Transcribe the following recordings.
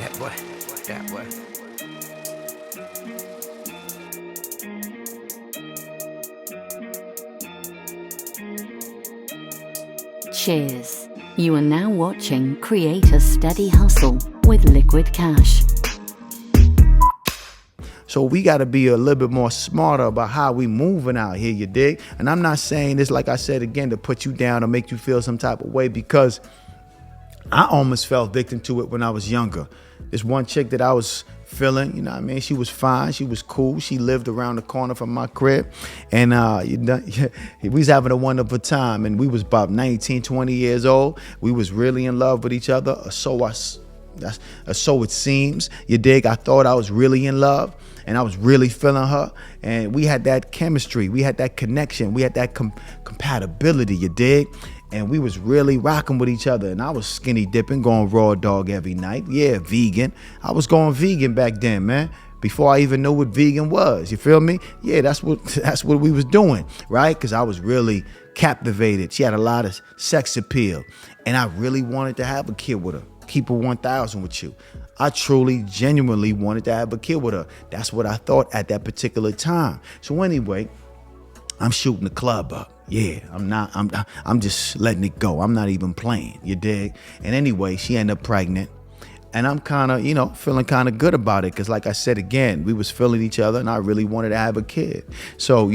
Yeah, boy. Yeah, boy. Cheers. You are now watching Create a Steady Hustle with LikquidCash. So we got to be a little bit more smarter about how we moving out here, you dig? And I'm not saying this, like I said again, to put you down or make you feel some type of way, because I almost fell victim to it when I was younger. This one chick that I was feeling, you know what I mean? She was fine. She was cool. She lived around the corner from my crib. And we was having a wonderful time. And we was about 19, 20 years old. We was really in love with each other. So it seems, you dig? I thought I was really in love and I was really feeling her, and we had that chemistry, we had that connection, we had that compatibility, you dig? And we was really rocking with each other. And I was skinny dipping, going raw dog every night. Yeah, vegan. I was going vegan back then, man, before I even knew what vegan was. You feel me? Yeah, that's what we was doing, right? Because I was really captivated. She had a lot of sex appeal, and I really wanted to have a kid with her. Keep it 1,000 with you. I truly, genuinely wanted to have a kid with her. That's what I thought at that particular time. So anyway, I'm shooting the club up. Yeah, I'm just letting it go. I'm not even playing, you dig? And anyway, she ended up pregnant. And I'm kind of, feeling kind of good about it. Because like I said, again, we was feeling each other and I really wanted to have a kid. So,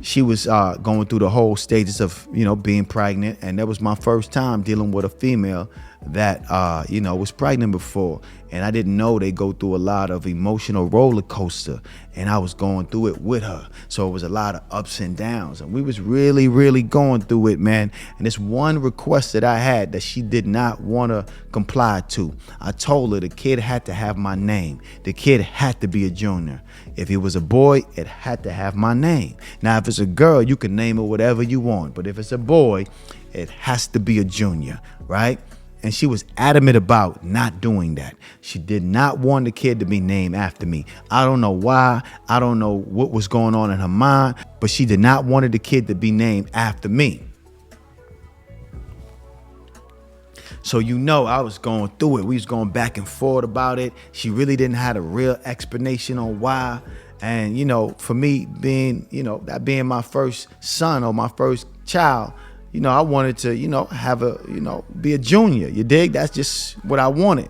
she was going through the whole stages of, being pregnant. And that was my first time dealing with a female that, was pregnant before. And I didn't know they go through a lot of emotional roller coaster. And I was going through it with her. So it was a lot of ups and downs. And we was really, really going through it, man. And this one request that I had that she did not want to comply to. I told her the kid had to have my name. The kid had to be a junior. If it was a boy, it had to have my name. Now, if it's a girl, you can name it whatever you want. But if it's a boy, it has to be a junior, right? And she was adamant about not doing that. She did not want the kid to be named after me. I don't know why. I don't know what was going on in her mind, but she did not want the kid to be named after me. So I was going through it. We was going back and forth about it. She really didn't have a real explanation on why. And, for me being, that being my first son or my first child, I wanted to, be a junior. You dig? That's just what I wanted.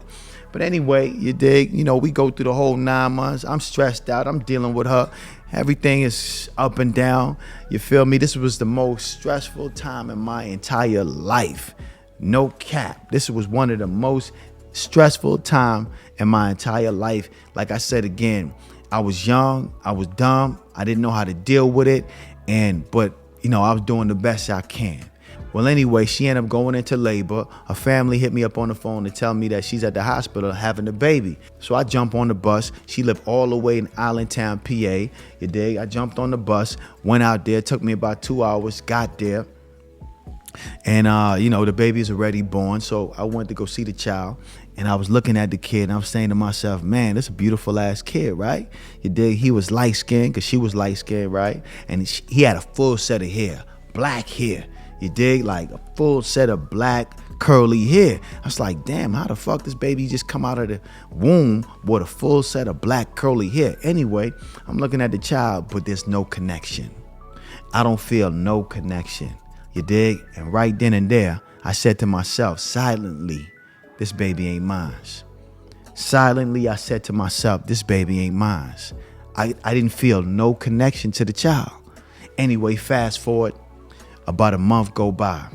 But anyway, you dig? We go through the whole 9 months. I'm stressed out. I'm dealing with her. Everything is up and down. You feel me? This was the most stressful time in my entire life. No cap. This was one of the most stressful time in my entire life. Like I said again, I was young. I was dumb. I didn't know how to deal with it. But I was doing the best I can. Well, anyway, she ended up going into labor. Her family hit me up on the phone to tell me that she's at the hospital having a baby. So I jump on the bus. She lived all the way in Allentown, PA. You dig? I jumped on the bus, went out there. Took me about 2 hours, got there. And, the baby is already born. So I went to go see the child. And I was looking at the kid and I was saying to myself, man, this is a beautiful ass kid, right? You dig? He was light skinned because she was light skinned, right? And he had a full set of hair, black hair. You dig? Like a full set of black curly hair. I was like, damn, how the fuck this baby just come out of the womb with a full set of black curly hair? Anyway, I'm looking at the child, but there's no connection. I don't feel no connection. You dig? And right then and there, I said to myself, silently, this baby ain't mine. Silently, I said to myself, this baby ain't mine. I didn't feel no connection to the child. Anyway, fast forward, about a month go by.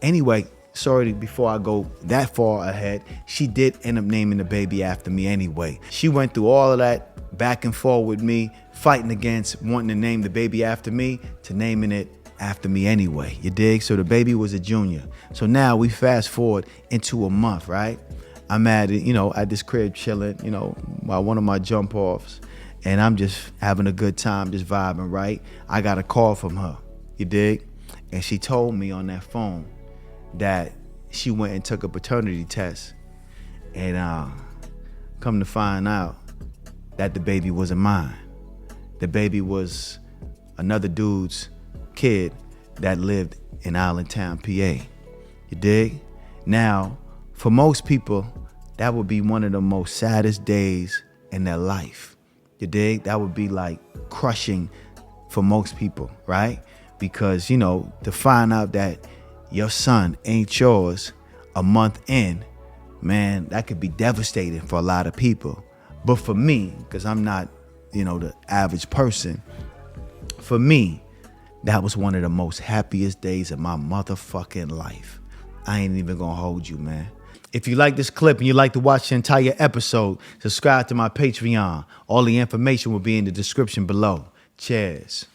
Anyway, sorry, before I go that far ahead, she did end up naming the baby after me anyway. She went through all of that back and forth with me, fighting against wanting to name the baby after me to naming it after me anyway. You dig? So the baby was a junior. So now we fast forward into a month, right? I'm at this crib chilling, by one of my jump offs, and I'm just having a good time, just vibing, right? I got a call from her. You dig? And she told me on that phone that she went and took a paternity test, and come to find out that the baby wasn't mine. The baby was another dude's kid that lived in Allentown, PA. You dig? Now, for most people, that would be one of the most saddest days in their life. You dig? That would be like crushing for most people, right? Because, you know, to find out that your son ain't yours a month in, man, that could be devastating for a lot of people. But for me, because I'm not, you know, the average person, for me, that was one of the most happiest days of my motherfucking life. I ain't even gonna hold you, man. If you like this clip and you'd like to watch the entire episode, subscribe to my Patreon. All the information will be in the description below. Cheers.